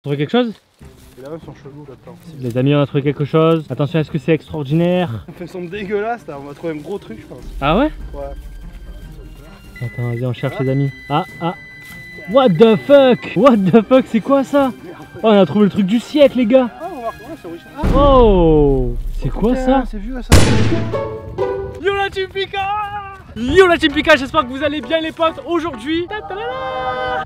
trouvé quelque chose? Et là, ils sont chelous là-dedans. Les amis, on a trouvé quelque chose. Attention, est-ce que c'est extraordinaire? Ils sont dégueulasses là, on va trouver un gros truc je pense. Ah ouais? Ouais. Attends, vas-y, on cherche les amis. Ah. What the fuck? What the fuck, c'est quoi ça? Oh, on a trouvé le truc du siècle, les gars. Ah, on va voir, c'est original. Oh, c'est quoi ça? C'est vieux ça. Yo la Team Pika! Yo la Team Pika, j'espère que vous allez bien les potes. Aujourd'hui,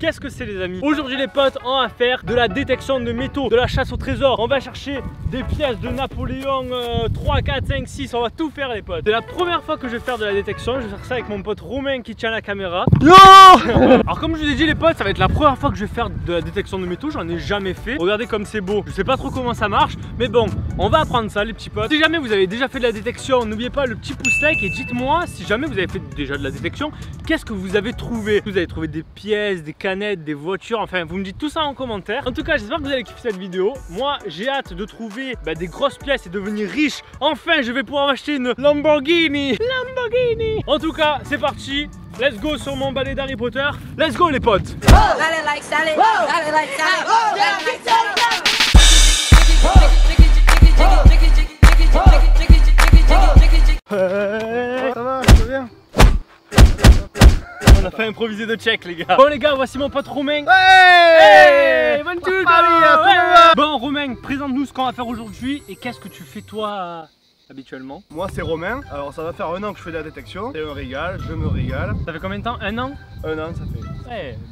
qu'est-ce que c'est les amis? Aujourd'hui les potes, on va faire de la détection de métaux, de la chasse au trésor. On va chercher des pièces de Napoléon 3, 4, 5, 6, on va tout faire les potes. C'est la première fois que je vais faire de la détection, je vais faire ça avec mon pote Romain qui tient la caméra. Yo. Alors comme je vous ai dit les potes, ça va être la première fois que je vais faire de la détection de métaux, j'en ai jamais fait. Regardez comme c'est beau, je sais pas trop comment ça marche, mais bon, on va apprendre ça les petits potes. Si jamais vous avez déjà fait de la détection, n'oubliez pas le petit pouce like et dites-moi si jamais vous avez fait déjà de la détection, qu'est-ce que vous avez trouvé? Vous avez trouvé des pièces, des canettes, des voitures, enfin vous me dites tout ça en commentaire. En tout cas j'espère que vous allez kiffer cette vidéo. Moi j'ai hâte de trouver des grosses pièces et devenir riche. Enfin je vais pouvoir acheter une Lamborghini. En tout cas c'est parti. Let's go sur mon balai d'Harry Potter. Let's go les potes. Ça va, ça va bien. On a fait improviser de check les gars. Bon les gars, voici mon pote Romain. Hey, bonjour. Bon Romain, présente-nous ce qu'on va faire aujourd'hui et qu'est-ce que tu fais toi habituellement? Moi c'est Romain, alors ça va faire 1 an que je fais de la détection. C'est un régal, je me régale. Ça fait combien de temps? 1 an? 1 an ça fait.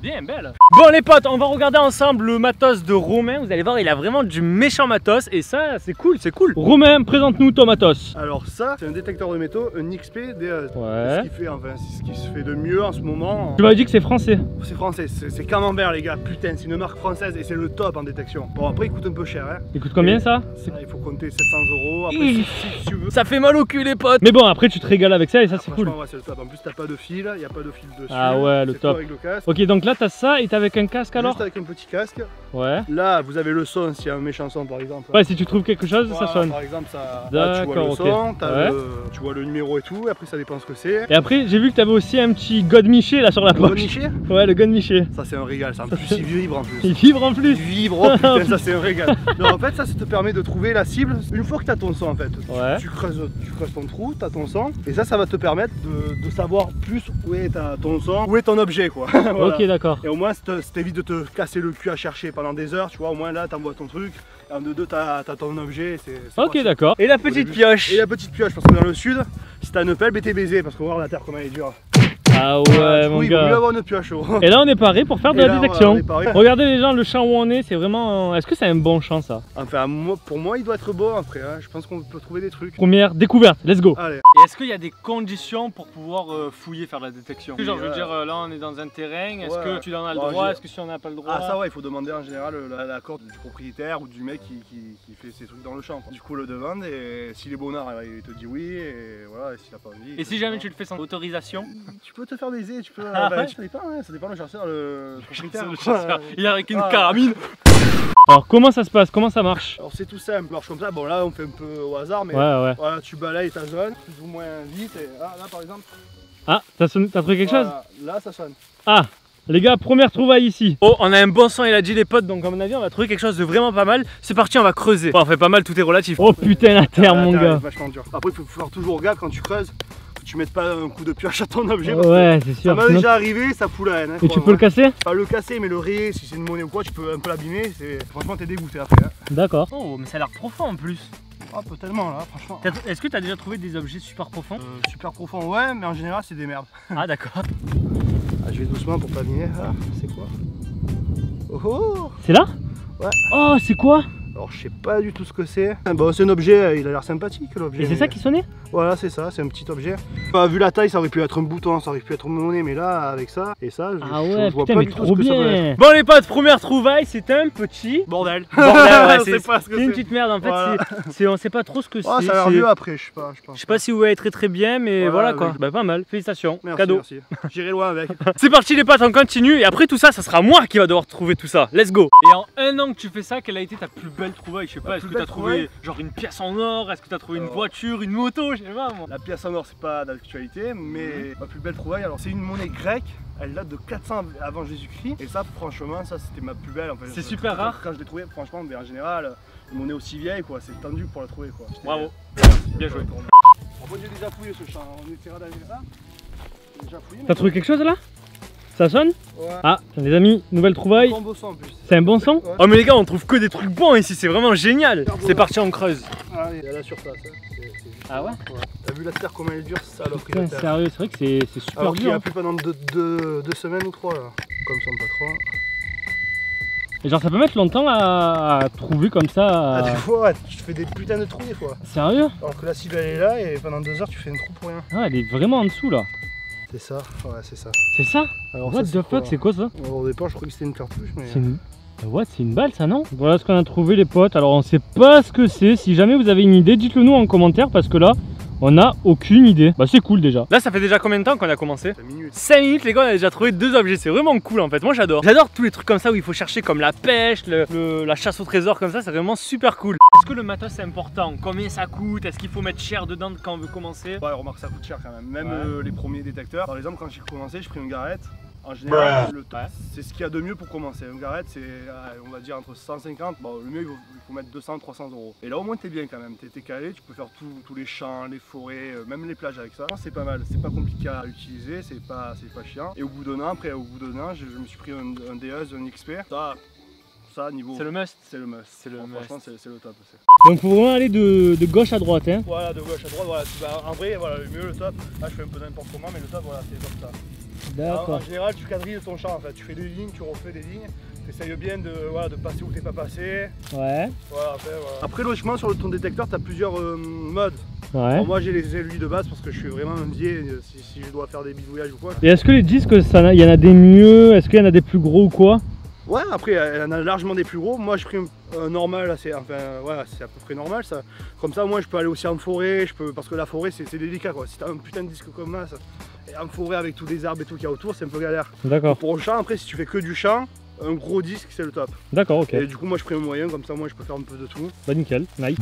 Bien belle. Bon les potes, on va regarder ensemble le matos de Romain. Vous allez voir, il a vraiment du méchant matos et ça c'est cool, c'est cool. Romain, présente-nous ton matos. Alors ça, c'est un détecteur de métaux, un XP DE. Ouais. Ce qui fait, enfin, c'est ce qui se fait de mieux en ce moment. Tu m'as dit que c'est français. C'est français, c'est Camembert les gars, putain, c'est une marque française et c'est le top en détection. Bon après il coûte un peu cher hein. Il coûte combien ça? Il faut compter 700 €. Après si tu veux. Ça fait mal au cul les potes. Mais bon après tu te régales avec ça et ça c'est cool. Ouais, c'est le top. En plus t'as pas de fil, il n'y a pas de fil dessus. Ah ouais, le top. Avec le casque. Ok, donc là t'as ça et t'as avec un casque alors? Juste avec un petit casque. Ouais. Là vous avez le son s'il y a un méchant son par exemple. Ouais, si tu trouves quelque chose, voilà, ça sonne. Par exemple, ça, là, tu vois le son, ouais. Tu vois le numéro et tout, et après ça dépend ce que c'est. Et après j'ai vu que t'avais aussi un petit God Miché là sur la poche. God Miché? Ouais, le God Miché. Ça c'est un régal, ça en plus il vibre en plus. Il vibre en plus. Il vibre, oh putain ça c'est un régal. Non, en fait ça te permet de trouver la cible une fois que tu as ton son en fait. Ouais. Tu creuses ton trou, tu as ton son, et ça va te permettre de savoir plus où est ton son, où est ton objet quoi. Voilà. Ok d'accord. Et au moins ça t'évite de te casser le cul à chercher pendant des heures, tu vois, au moins là t'envoies ton truc, et en 2-2 t'as ton objet, c'est ok d'accord. Et la petite pioche? Et la petite pioche, parce que dans le sud, si t'as une pelle, t'es baisé, parce qu'on va voir la terre comment elle est dure. Ah ouais mon il gars. vaut mieux avoir une pioche. Et là on est paré pour faire de la détection. Voilà, regardez les gens, le champ où on est, c'est vraiment... Est-ce que c'est un bon champ ça? Enfin pour moi il doit être beau après, hein. Je pense qu'on peut trouver des trucs. Première découverte, let's go. Allez. Et est-ce qu'il y a des conditions pour pouvoir fouiller, faire de la détection? Genre je veux dire, là on est dans un terrain, est-ce que tu en as le droit? Est-ce que si on n'a pas le droit? Ah ça ouais, il faut demander en général l'accord du propriétaire ou du mec qui fait ses trucs dans le champ. Du coup le demande et s'il est bonnard il te dit oui et voilà, et s'il a pas envie... Et si jamais tu le fais sans autorisation? Tu peux te faire baiser, tu peux... Ah ouais? Ça dépend le chasseur, le propriétaire. Il a avec une carabine. Alors comment ça se passe? Comment ça marche? Alors c'est tout simple, marche comme ça, bon là on fait un peu au hasard mais ouais. Voilà, tu balayes ta zone plus ou moins vite et là par exemple. Ah, t'as trouvé quelque chose? Là ça sonne. Ah, les gars, première trouvaille ici. Oh, on a un bon son, il a dit les potes, donc à mon avis on va trouver quelque chose de vraiment pas mal. C'est parti, on va creuser. Bon, on fait pas mal, tout est relatif. Oh putain la terre mon gars. C'est vachement dur. Après il faut faire toujours gaffe quand tu creuses. Tu mettes pas un coup de pioche à ton objet. Ouais, c'est sûr. Ça m'est déjà arrivé, ça fout la haine. Hein, et tu peux le casser? Pas le casser, mais le rayer, si c'est une monnaie ou quoi, tu peux un peu l'abîmer. Franchement, t'es dégoûté après. Hein. D'accord. Oh, mais ça a l'air profond en plus. Oh, pas tellement là, franchement. Est-ce que t'as déjà trouvé des objets super profonds? Super profond, ouais, mais en général, c'est des merdes. Ah, d'accord. Ah, je vais doucement pour pas abîmer. Ah, c'est quoi? Oh! C'est là? Ouais. Oh, c'est quoi? Alors je sais pas du tout ce que c'est. Bon c'est un objet, il a l'air sympathique l'objet. Et c'est ça qui sonnait? Voilà c'est ça, c'est un petit objet. Vu la taille ça aurait pu être un bouton, ça aurait pu être une monnaie, mais là avec ça et ça, je vois putain, pas mais du trop tout ce que ça peut être. Bon les potes, première trouvaille, c'est un petit bordel. Ouais, c'est une petite merde en fait, voilà. On sait pas trop ce que c'est. Oh, ça a l'air vieux après, je sais pas. Je sais pas si vous voyez très bien, mais voilà quoi. Bah pas mal, félicitations, merci, cadeau. Merci. J'irai loin avec. C'est parti les potes, on continue et après tout ça, ça sera moi qui va devoir trouver tout ça. Let's go. Et en 1 an que tu fais ça, quelle a été ta plus belle trouvaille? Je sais pas, est-ce que t'as trouvé genre une pièce en or? Est-ce que t'as trouvé une voiture, une moto? sais pas moi. La pièce en or, c'est pas d'actualité, mais ma plus belle trouvaille, alors c'est une monnaie grecque. Elle date de 400 avant Jésus-Christ. Et ça, franchement, ça c'était ma plus belle. En fait, c'est super rare. Quand je l'ai trouvée, franchement, mais en général, une monnaie aussi vieille, quoi, c'est tendu pour la trouver, quoi. Bravo. Bien joué. Moi j'ai déjà fouillé ce champ, on essaiera d'aller là. J'ai déjà fouillé. T'as trouvé quelque chose là? Ça sonne? Ouais. Ah, les amis, nouvelle trouvaille. C'est un beau son en plus. C'est un bon son? Ouais. Oh mais les gars, on trouve que des trucs bons ici, c'est vraiment génial. C'est parti, on creuse. Ah, il y a la surface. Hein. Ah ouais? T'as vu la terre comment elle est dure, c'est ça alors Putain, sérieux, c'est vrai que c'est super alors qu'il dur. a plu pendant deux semaines ou 3 là. Comme son patron. Et genre ça peut mettre longtemps à trouver comme ça. Ah, des fois, ouais, tu fais des putains de trous des fois. Sérieux? Alors que la cible elle est là et pendant 2 heures tu fais un trou pour rien. Ah, elle est vraiment en dessous là. C'est ça, ouais, c'est ça. C'est ça? Alors, What ça, the fuck, c'est quoi ça? Au départ, je croyais que c'était une cartouche, mais. C'est une... What, c'est une balle ça, non? Voilà ce qu'on a trouvé les potes. Alors on sait pas ce que c'est. Si jamais vous avez une idée, dites-le nous en commentaire parce que là, on a aucune idée. Bah c'est cool déjà. Là ça fait déjà combien de temps qu'on a commencé? 5 minutes. 5 minutes les gars, on a déjà trouvé 2 objets. C'est vraiment cool en fait, moi j'adore. J'adore tous les trucs comme ça où il faut chercher comme la pêche, la chasse au trésor comme ça, c'est vraiment super cool. Est-ce que le matos c'est important? Combien ça coûte? Est-ce qu'il faut mettre cher dedans quand on veut commencer? Ouais, remarque, ça coûte cher quand même. Même Ouais. les premiers détecteurs. Par exemple, quand j'ai commencé, j'ai pris une garette. En général, Ouais. c'est ce qu'il y a de mieux pour commencer. Une garette, c'est on va dire entre 150, bon, le mieux il faut mettre 200-300 euros. Et là au moins t'es bien quand même, t'es calé, tu peux faire tous les champs, les forêts, même les plages avec ça. C'est pas mal, c'est pas compliqué à utiliser, c'est pas chiant. Et au bout d'un an, je me suis pris un DS, un XP. Ça niveau. C'est le must. C'est le must. C'est le must. Franchement c'est le top aussi. Donc faut vraiment aller de gauche à droite hein. Voilà, de gauche à droite, voilà. En vrai, voilà, le mieux, le top. Là je fais un peu n'importe comment, mais le top, voilà, c'est comme ça. En général, tu quadrilles ton champ en fait. Tu fais des lignes, tu refais des lignes. Tu essayes bien de passer où t'es pas passé. Ouais. Voilà, après, logiquement, sur ton détecteur, tu as plusieurs modes. Ouais. Alors, moi, j'ai les aiguilles de base parce que je suis vraiment un vieil si je dois faire des bidouillages ou quoi. Et est-ce que les disques, il y en a des mieux? Est-ce qu'il y en a des plus gros ou quoi? Ouais, après, il y en a largement des plus gros. Moi, je pris un normal, c'est à peu près normal ça. Comme ça, moi, je peux aller aussi en forêt, parce que la forêt, c'est délicat quoi. Si t'as un putain de disque comme ça, et en forêt avec tous les arbres et tout qu'il y a autour, c'est un peu galère. D'accord. Pour le champ, après, si tu fais que du champ, un gros disque, c'est le top. D'accord, ok. Et du coup, moi, je prends un moyen, comme ça, moi, je peux faire un peu de tout. Bah nickel, nice.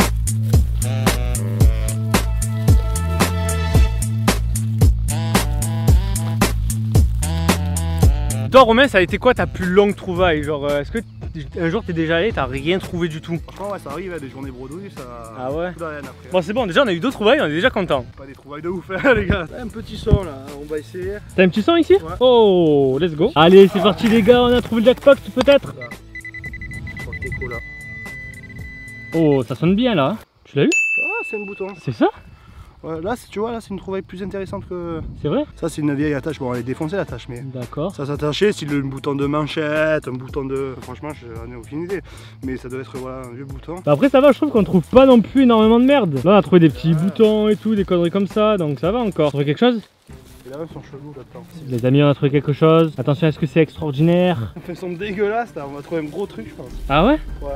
Toi Romain, ça a été quoi ta plus longue trouvaille? Genre est-ce que un jour t'es déjà allé, t'as rien trouvé du tout? Franchement ouais ça arrive, des journées bredouilles, ça... Ah ouais? Après, Bon c'est bon, déjà on a eu 2 trouvailles, on est déjà content. Pas des trouvailles de ouf hein, les gars. Un petit son là, on va essayer. T'as un petit son ici? Ouais. Oh, let's go. Allez c'est parti les gars, on a trouvé le jackpot peut-être? Je crois que t'es cool là. Oh ça sonne bien là. Tu l'as eu? Ah c'est un bouton. C'est ça? Ouais, là tu vois, là c'est une trouvaille plus intéressante que... C'est vrai? Ça c'est une vieille attache, bon elle est défoncée l'attache mais... D'accord. Ça s'attachait, c'est un bouton de manchette, un bouton de... Franchement j'en ai aucune idée. Mais ça doit être voilà, un vieux bouton. Bah après ça va, je trouve qu'on trouve pas non plus énormément de merde. Là on a trouvé des petits boutons et tout, des conneries comme ça, donc ça va encore. Trouvé quelque chose? Et là ils sont chelous là-dedans. Les amis on a trouvé quelque chose. Attention, est-ce que c'est extraordinaire? Ils sont dégueulasses là, on va trouver un gros truc je pense. Ah ouais? Ouais.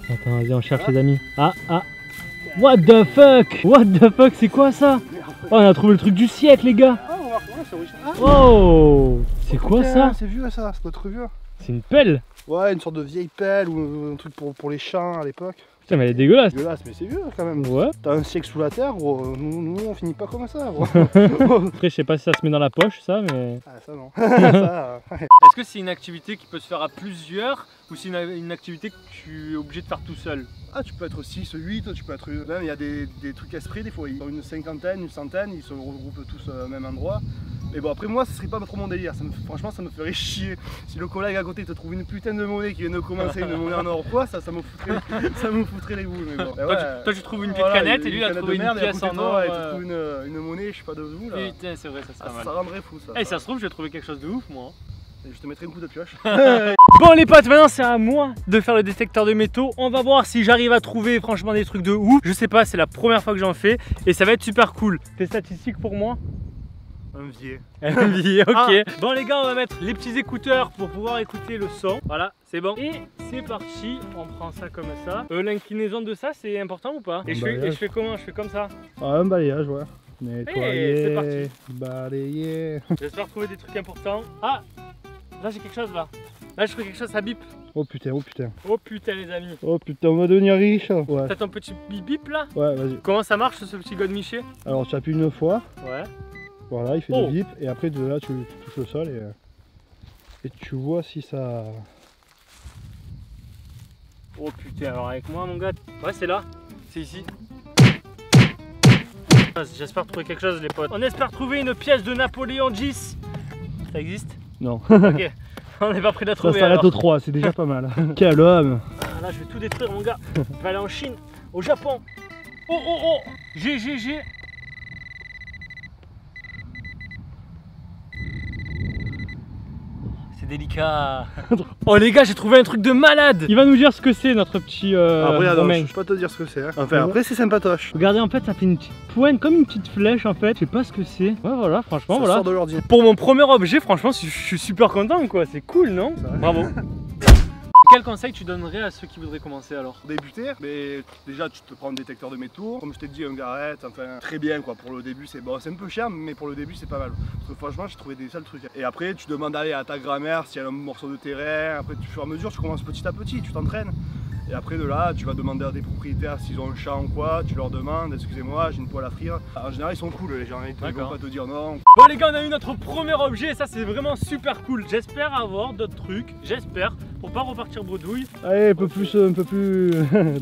Attends, vas-y on cherche les amis. Ah. What the fuck? What the fuck, c'est quoi ça? Oh, on a trouvé le truc du siècle les gars. Ah on va retrouver, c'est original. Oh, c'est quoi ça? C'est vieux ça, c'est notre vieux. C'est une pelle? Ouais, une sorte de vieille pelle ou un truc pour les champs à l'époque. Putain mais elle est dégueulasse. Dégueulasse, mais c'est vieux quand même. Ouais. T'as un siècle sous la terre, gros. Nous on finit pas comme ça, gros. Après je sais pas si ça se met dans la poche ça mais... Ah ça non. Ça, Est-ce que c'est une activité qui peut se faire à plusieurs ou c'est une activité que tu es obligé de faire tout seul? ah tu peux être 6, 8, tu peux être... Même il y a des trucs esprits des fois, ils sont une cinquantaine, une centaine, ils se regroupent tous au même endroit. Mais bon après moi ce serait pas trop mon délire, franchement ça me ferait chier. Si le collègue à côté te trouve une putain de monnaie qui vient de commencer, une monnaie en or ou quoi, ça me foutrait les boules. Mais bon. Toi tu trouves une petite canette et lui il a trouvé une pièce en or. Et tu trouves une monnaie, je sais pas de où là. Putain c'est vrai, ça serait mal. Ça rendrait fou ça. Eh ça se trouve j'ai trouvé quelque chose de ouf moi. Je te mettrai un coup de pioche. Bon les potes, maintenant c'est à moi de faire le détecteur de métaux. On va voir si j'arrive à trouver franchement des trucs de ouf. Je sais pas, c'est la première fois que j'en fais et ça va être super cool. Tes statistiques pour moi? Un vieux. Un vieux, ok. Bon les gars, on va mettre les petits écouteurs pour pouvoir écouter le son. Voilà, c'est bon. Et c'est parti, on prend ça comme ça. L'inclinaison de ça, c'est important ou pas? Et je fais comment? Je fais comme ça. Ah, un balayage, ouais. Nettoyer, c'est parti. Balayer. J'espère trouver des trucs importants. Ah, là j'ai quelque chose là. Là je trouve quelque chose, ça bip. Oh putain, oh putain. Oh putain les amis. Oh putain, on va devenir riche. Ouais. T'as ton petit bip bip là? Ouais, vas-y. Comment ça marche ce petit godemiché? Alors tu appuies une fois. Ouais. Voilà, il fait Oh. le bip. Et après de là, tu touches le sol et tu vois si ça... Oh putain, alors avec moi mon gars. Ouais, c'est là. C'est ici. J'espère trouver quelque chose les potes. On espère trouver une pièce de Napoléon X. Ça existe? Non. Ok. On n'est pas prêt de la Ça trouver s'arrête alors. au 3, c'est déjà pas mal. Quel homme. Ah, là je vais tout détruire mon gars. Je vais aller en Chine, au Japon. Oh oh oh. J'ai. C'est délicat. Oh les gars, j'ai trouvé un truc de malade. Il va nous dire ce que c'est notre petit Après, alors, Romain. je peux pas te dire ce que c'est. Hein. Enfin, après, c'est sympatoche. Regardez, en fait, ça fait une petite pointe, comme une petite flèche en fait. Je sais pas ce que c'est. Ouais, voilà, franchement, Ça voilà. sort de l'ordinateur. Pour mon premier objet, franchement, je suis super content quoi. C'est cool, non? Bravo. Quel conseil tu donnerais à ceux qui voudraient commencer alors? Pour débuter, mais déjà tu te prends un détecteur de métaux, comme je t'ai dit un garrette, enfin très bien quoi, pour le début c'est bon, c'est un peu cher mais pour le début c'est pas mal. Parce que franchement j'ai trouvé des sales trucs. Et après tu demandes d'aller à ta grand-mère s'il y a un morceau de terrain, après au fur et à mesure tu commences petit à petit, tu t'entraînes. Et après de là, tu vas demander à des propriétaires s'ils ont un champ ou quoi, tu leur demandes, excusez-moi, j'ai une poêle à frire. En général ils sont cool les gens, ils vont pas te dire non. Bon les gars, on a eu notre premier objet et ça c'est vraiment super cool. J'espère avoir d'autres trucs, j'espère, pour pas repartir bredouille. Allez, un peu plus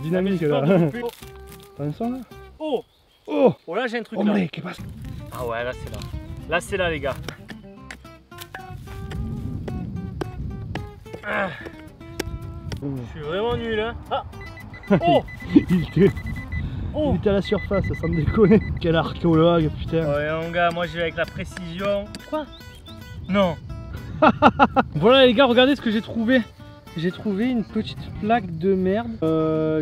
dynamique là. Oh. T'as un son là? Oh, Oh, oh là j'ai un truc oh là. mec, qu'est-ce que Ah ouais, là c'est là. Là c'est là les gars. Ah, je suis vraiment nul hein. Ah. Oh. Il était à la surface, sans déconner. Quel archéologue, putain. Ouais mon gars, moi je vais avec la précision. Quoi? Non. Voilà les gars, regardez ce que j'ai trouvé. J'ai trouvé une petite plaque de merde.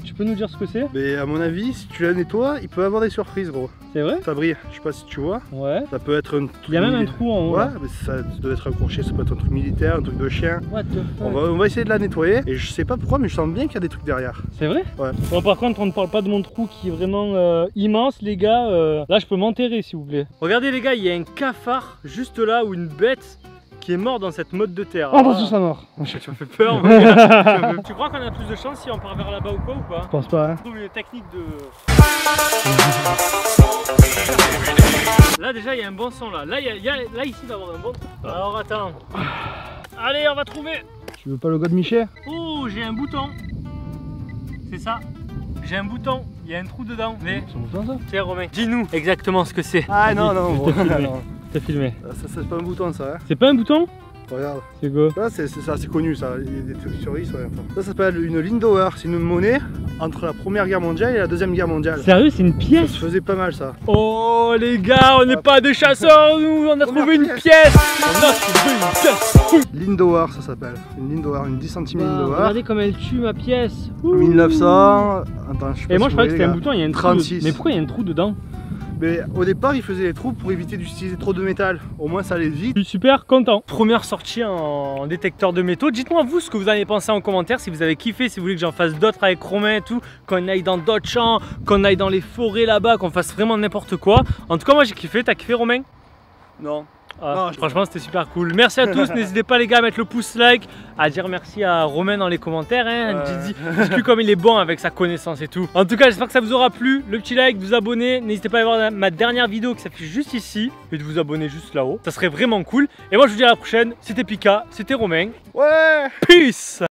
Tu peux nous dire ce que c'est? Mais à mon avis, si tu la nettoies, il peut avoir des surprises gros. C'est vrai? Ça brille, je sais pas si tu vois. Ouais. Ça peut être un truc. Il y a même un trou en haut. Ouais, là. mais ça doit être un crochet, ça peut être un truc militaire, un truc de chien. What the fuck? On va essayer de la nettoyer et je sais pas pourquoi mais je sens bien qu'il y a des trucs derrière. C'est vrai? Ouais. Bon par contre on ne parle pas de mon trou qui est vraiment immense les gars. Là je peux m'enterrer s'il vous plaît. Regardez les gars, il y a un cafard juste là ou une bête qui est mort dans cette motte de terre. Oh, parce que ça mort. Tu me fais peur mon gars. Tu crois qu'on a plus de chance si on part vers là-bas ou quoi ou pas? Je pense pas hein. Je trouve une technique de... Là déjà il y a un bon son là. Là ici il va y avoir un bon truc. Alors attends. Allez on va trouver. Tu veux pas le God Michel? Oh j'ai un bouton. C'est ça. J'ai un bouton. Il y a un trou dedans. Mais C'est bon ça? tiens Romain, dis-nous exactement ce que c'est. Ah non non gros. T'as filmé. Ça c'est pas un bouton ça hein. C'est pas un bouton? Regarde. C'est go. Là c'est connu ça, il y a des trucs sur ouais, enfin. Ça s'appelle une Lindauer, c'est une monnaie entre la première guerre mondiale et la deuxième guerre mondiale. Sérieux c'est une Ça pièce? se faisait pas mal ça. Oh les gars, on n'est pas des chasseurs nous, on a trouvé une pièce. On a trouvé une pièce. Lindauer ça s'appelle. Une Lindauer, une 10 cm Lindauer. Regardez comme elle tue ma pièce. 1900. Attends, je sais pas Et moi si je vous croyais que voyez, c'était un les bouton, il y a un trou. 36. Mais pourquoi il y a un trou dedans? Mais au départ, ils faisaient des trous pour éviter d'utiliser trop de métal. Au moins, ça allait vite. Je suis super content. Première sortie en détecteur de métaux. Dites-moi vous ce que vous en avez pensé en commentaire, si vous avez kiffé, si vous voulez que j'en fasse d'autres avec Romain et tout, qu'on aille dans d'autres champs, qu'on aille dans les forêts là-bas, qu'on fasse vraiment n'importe quoi. En tout cas, moi j'ai kiffé. T'as kiffé Romain? Non. Ah, Non, franchement c'était super cool. Merci à tous, n'hésitez pas les gars à mettre le pouce like, à dire merci à Romain dans les commentaires hein. Dites-lui comme il est bon avec sa connaissance et tout. En tout cas j'espère que ça vous aura plu, le petit like, vous abonner, n'hésitez pas à voir ma dernière vidéo qui s'affiche juste ici et de vous abonner juste là-haut, ça serait vraiment cool. Et moi je vous dis à la prochaine, c'était Pika, c'était Romain. Ouais. Peace.